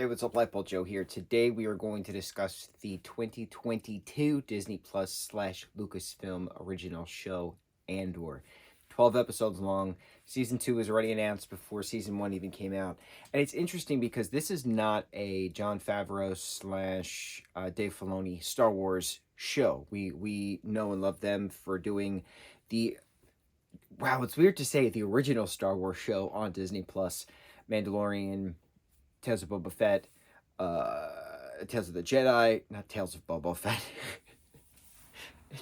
Hey, what's up, lightboltjoe here. Today we are going to discuss the 2022 Disney Plus slash Lucasfilm original show, Andor. 12 episodes long. Season 2 was already announced before Season 1 even came out. And it's interesting because this is not a Jon Favreau slash Dave Filoni Star Wars show. We know and love them for doing the, wow, it's weird to say, the original Star Wars show on Disney Plus, Mandalorian, Tales of Boba Fett, Tales of the Jedi, not Tales of Boba Fett,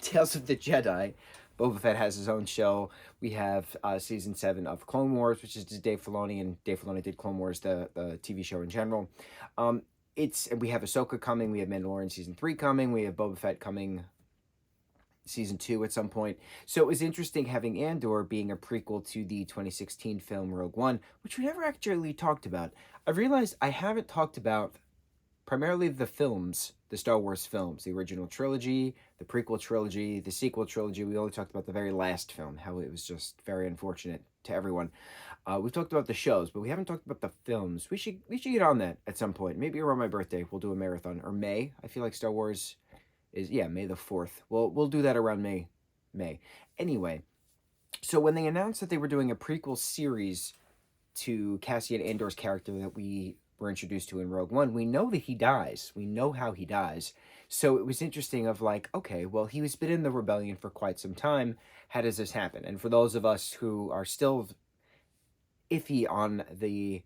Tales of the Jedi. Boba Fett has his own show. We have season 7 of Clone Wars, which is Dave Filoni, and Dave Filoni did Clone Wars, the TV show in general. And we have Ahsoka coming. We have Mandalorian season 3 coming. We have Boba Fett coming season 2 at some point. So it was interesting having Andor being a prequel to the 2016 film Rogue One, which we never actually talked about. I've realized I haven't talked about primarily the films, the Star Wars films, the original trilogy, the prequel trilogy, the sequel trilogy. We only talked about the very last film, how it was just very unfortunate to everyone. We've talked about the shows, but we haven't talked about the films. We should get on that at some point. Maybe around my birthday, we'll do a marathon, or May. I feel like Star Wars is, yeah, May the 4th. We'll do that around May. Anyway, so when they announced that they were doing a prequel series to Cassian Andor's character that we were introduced to in Rogue One, we know that he dies. We know how he dies. So it was interesting of like, okay, well, he was been in the rebellion for quite some time. How does this happen? And for those of us who are still iffy on the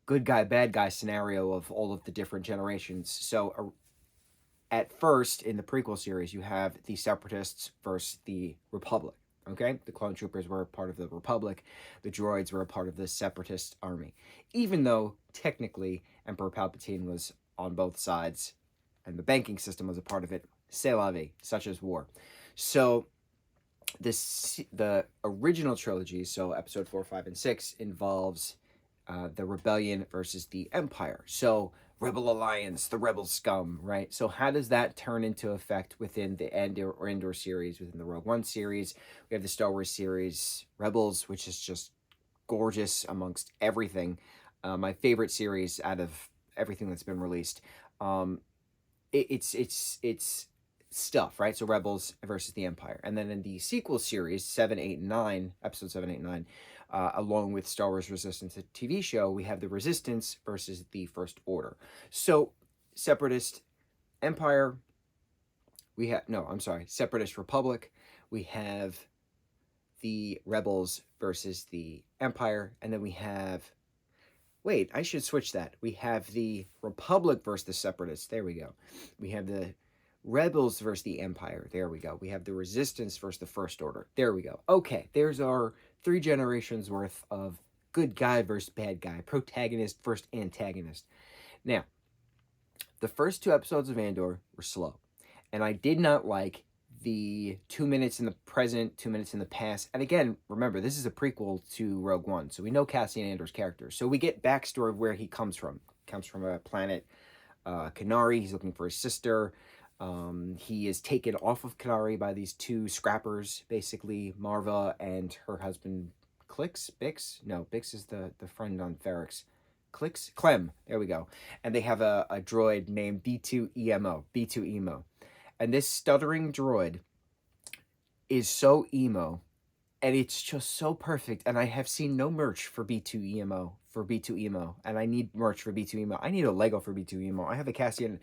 good guy, bad guy scenario of all of the different generations, so at first, in the prequel series, you have the Separatists versus the Republic, okay? The clone troopers were a part of the Republic. The droids were a part of the Separatist army. Even though, technically, Emperor Palpatine was on both sides, and the banking system was a part of it, c'est la vie, such as war. So, the original trilogy, so episode 4, 5, and 6, involves the rebellion versus the Empire. So, Rebel Alliance, the Rebel Scum, right? So how does that turn into effect within the Andor series, within the Rogue One series? We have the Star Wars series, Rebels, which is just gorgeous amongst everything. My favorite series out of everything that's been released. It's stuff, right? So Rebels versus the Empire. And then in the sequel series, 7, 8, and 9, episode 7, 8, and 9, along with Star Wars Resistance, the TV show, we have the Resistance versus the First Order. So, Separatist Empire, Separatist Republic, we have the Rebels versus the Empire, and then we have, wait, I should switch that. We have the Republic versus the Separatists, there we go. We have the Rebels versus the Empire, there we go. We have the Resistance versus the First Order, there we go. Okay, there's our 3 generations worth of good guy versus bad guy, protagonist versus antagonist. Now, the first 2 episodes of Andor were slow, and I did not like the 2 minutes in the present, 2 minutes in the past. And again, remember, this is a prequel to Rogue One, so we know Cassian Andor's character. So we get backstory of where he comes from. He comes from a planet, Kenari. He's looking for his sister. He is taken off of Kenari by these 2 scrappers, basically, Marva and her husband, Bix? No, Bix is the friend on Ferrix. Clem, there we go. And they have a droid named B2EMO. And this stuttering droid is so emo, and it's just so perfect. And I have seen no merch for B2EMO, and I need merch for B2EMO. I need a Lego for B2EMO. I have a Cassian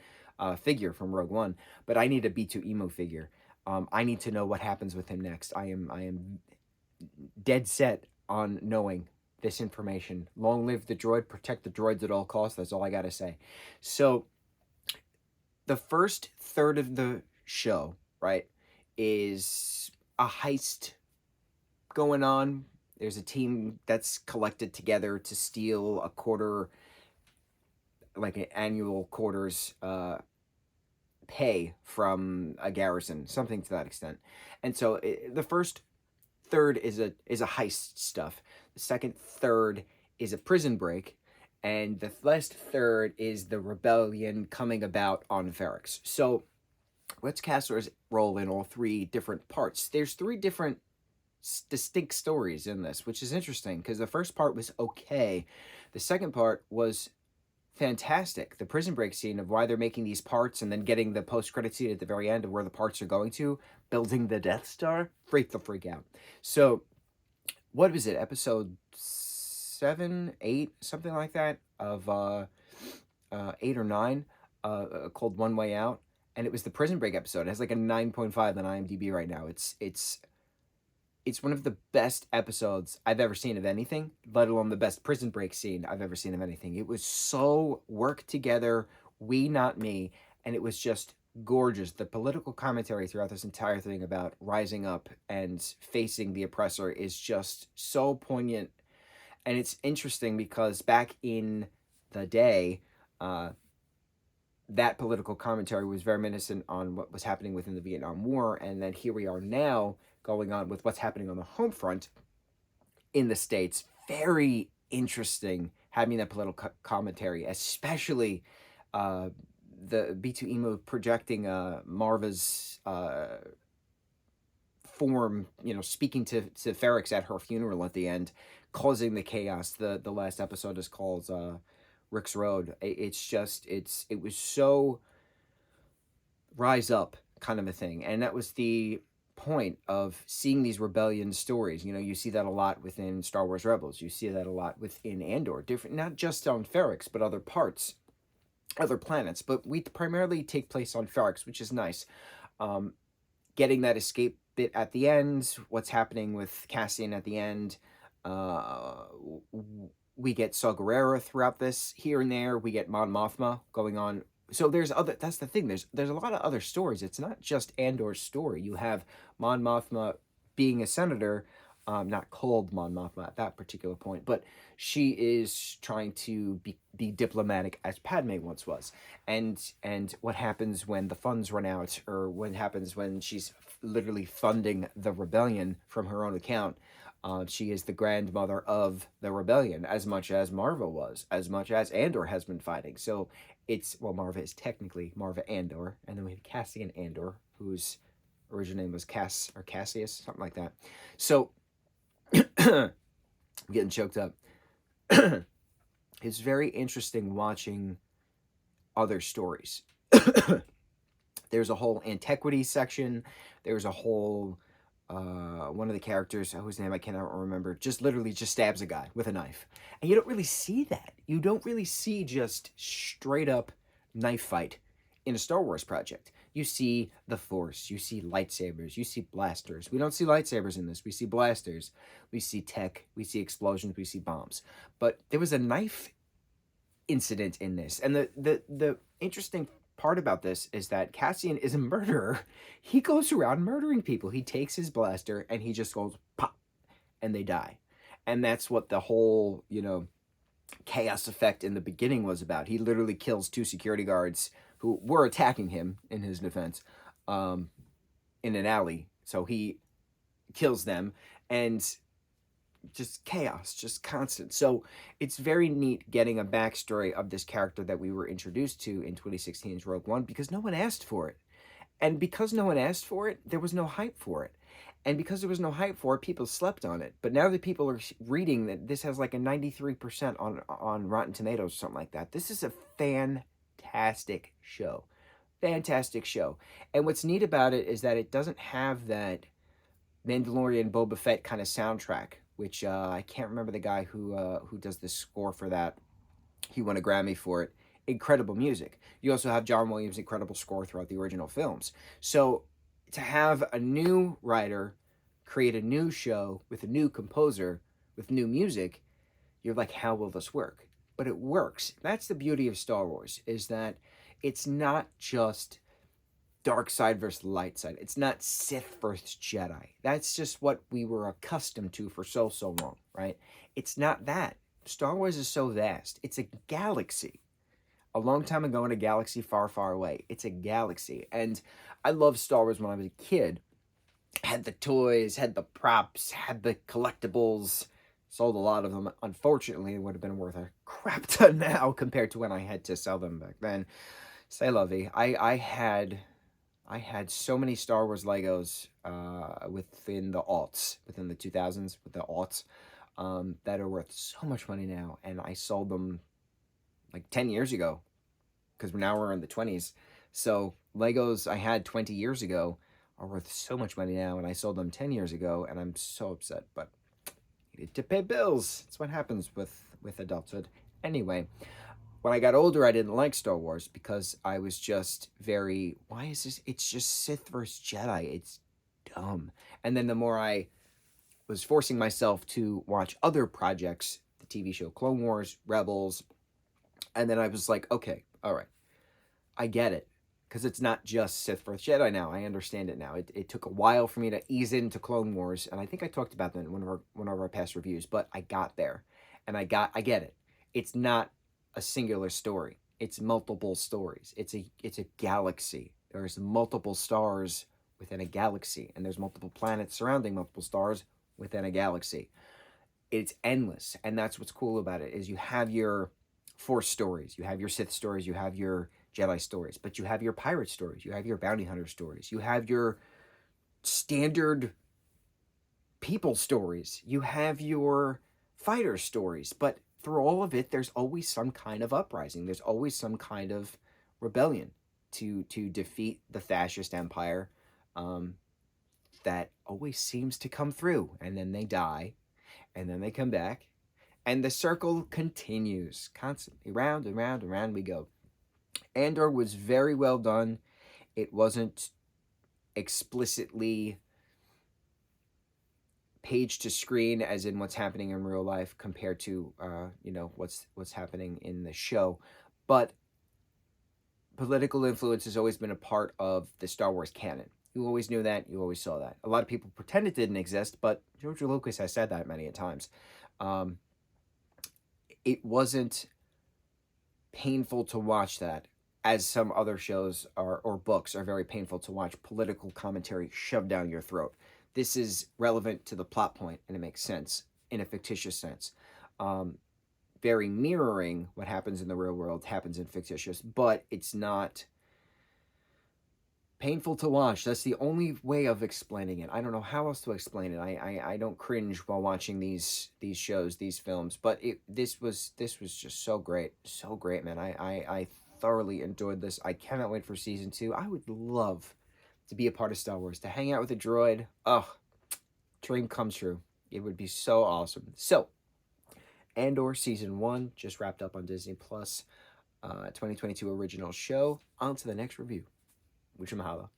figure from Rogue One, but I need a B2EMO figure. I need to know what happens with him next. I am dead set on knowing this information. Long live the droid, protect the droids at all costs. That's all I gotta say. So, the first third of the show, right, is a heist going on. There's a team that's collected together to steal a quarter, like an annual quarter's pay from a garrison, something to that extent. And so the first third is a heist stuff. The second third is a prison break, and the last third is the rebellion coming about on Ferrix. So let's cast our role in all 3 different parts. There's 3 different distinct stories in this, which is interesting because the first part was okay. The second part was fantastic. The prison break scene of why they're making these parts and then getting the post-credit scene at the very end of where the parts are going to, building the Death Star, freak out. So, what was it? Episode 7, 8, something like that of 8 or 9, called One Way Out, and it was the prison break episode. It has like a 9.5 on IMDb right now. It's one of the best episodes I've ever seen of anything, let alone the best prison break scene I've ever seen of anything. It was so worked together, we not me, and it was just gorgeous. The political commentary throughout this entire thing about rising up and facing the oppressor is just so poignant. And it's interesting because back in the day, that political commentary was very reminiscent on what was happening within the Vietnam War, and then here we are now going on with what's happening on the home front in the States. Very interesting having that political commentary, especially the B2 emo projecting Marva's form, speaking to Ferrex at her funeral at the end, causing the chaos. The last episode is called Rick's Road. It was so rise up kind of a thing, and that was the point of seeing these rebellion stories. You see that a lot within Star Wars Rebels. You see that a lot within Andor. Different, not just on Ferrex, but other parts, other planets. But we primarily take place on Ferrex, which is nice. Getting that escape bit at the end, what's happening with Cassian at the end. We get Saw Gerrera throughout this here and there. We get Mon Mothma going on. So that's the thing. There's a lot of other stories. It's not just Andor's story. You have Mon Mothma being a senator, not called Mon Mothma at that particular point, but she is trying to be diplomatic as Padme once was. And what happens when the funds run out, or what happens when she's literally funding the rebellion from her own account. She is the grandmother of the rebellion, as much as Marva was, as much as Andor has been fighting. So Marva is technically Marva Andor, and then we have Cassian Andor, whose original name was Cassius, something like that. So, I'm getting choked up. It's very interesting watching other stories. There's a whole antiquity section. There's a whole one of the characters, whose name I cannot remember, just literally just stabs a guy with a knife. And you don't really see that. You don't really see just straight up knife fight in a Star Wars project. You see the Force, you see lightsabers, you see blasters. We don't see lightsabers in this. We see blasters, we see tech, we see explosions, we see bombs. But there was a knife incident in this. And the interesting part about this is that Cassian is a murderer. He goes around murdering people. He takes his blaster and he just goes pop, and they die. And that's what the whole, chaos effect in the beginning was about. He literally kills 2 security guards who were attacking him, in his defense, in an alley. So he kills them, and just chaos, just constant. So it's very neat getting a backstory of this character that we were introduced to in 2016's Rogue One, because no one asked for it. And because no one asked for it, there was no hype for it. And because there was no hype for it, people slept on it. But now that people are reading that this has like a 93% on Rotten Tomatoes or something like that, this is a fantastic show. Fantastic show. And what's neat about it is that it doesn't have that Mandalorian Boba Fett kind of soundtrack, which I can't remember the guy who does the score for that. He won a Grammy for it. Incredible music. You also have John Williams' incredible score throughout the original films. So to have a new writer create a new show with a new composer with new music, you're like, how will this work? But it works. That's the beauty of Star Wars, is that it's not just dark side versus light side. It's not Sith versus Jedi. That's just what we were accustomed to for so long, right? It's not that. Star Wars is so vast. It's a galaxy. A long time ago in a galaxy far, far away. It's a galaxy. And I loved Star Wars when I was a kid. Had the toys, had the props, had the collectibles. Sold a lot of them. Unfortunately, it would have been worth a crap ton now compared to when I had to sell them back then. Say la vie. I had so many Star Wars Legos within the aughts, within the 2000s, with the aughts, that are worth so much money now. And I sold them like 10 years ago, because now we're in the 20s. So Legos I had 20 years ago are worth so much money now, and I sold them 10 years ago, and I'm so upset. But I needed to pay bills. It's what happens with adulthood. Anyway, when I got older, I didn't like Star Wars because I was just very, why is this? It's just Sith versus Jedi. It's dumb. And then the more I was forcing myself to watch other projects, the TV show Clone Wars, Rebels, and then I was like, okay, all right, I get it. Because it's not just Sith vs. Jedi now. I understand it now. It took a while for me to ease into Clone Wars, and I think I talked about that in one of our past reviews, but I got there. And I get it. It's not a singular story. It's multiple stories. It's a galaxy. There's multiple stars within a galaxy, and there's multiple planets surrounding multiple stars within a galaxy. It's endless, and that's what's cool about it, is you have your Force stories, you have your Sith stories, you have your Jedi stories, but you have your pirate stories, you have your bounty hunter stories, you have your standard people stories, you have your fighter stories, but through all of it, there's always some kind of uprising. There's always some kind of rebellion to defeat the fascist empire, that always seems to come through, and then they die, and then they come back, and the circle continues constantly. Round and round and round we go. Andor was very well done. It wasn't explicitly page to screen as in what's happening in real life compared to what's happening in the show, but political influence has always been a part of the Star Wars canon. You always knew that. You always saw that. A lot of people pretend it didn't exist, but George Lucas has said that many a times. It wasn't painful to watch that, as some other shows are, or books are very painful to watch political commentary shoved down your throat. This is relevant to the plot point, and it makes sense in a fictitious sense. Very mirroring what happens in the real world happens in fictitious, but it's not painful to watch. That's the only way of explaining it. I don't know how else to explain it. I don't cringe while watching these shows, these films, but this was just so great, man. I thoroughly enjoyed this. I cannot wait for season 2. I would love to be a part of Star Wars, to hang out with a droid. Oh, dream come true. It would be so awesome. So, Andor season 1 just wrapped up on Disney Plus. 2022 original show. On to the next review. Mucho mahalo.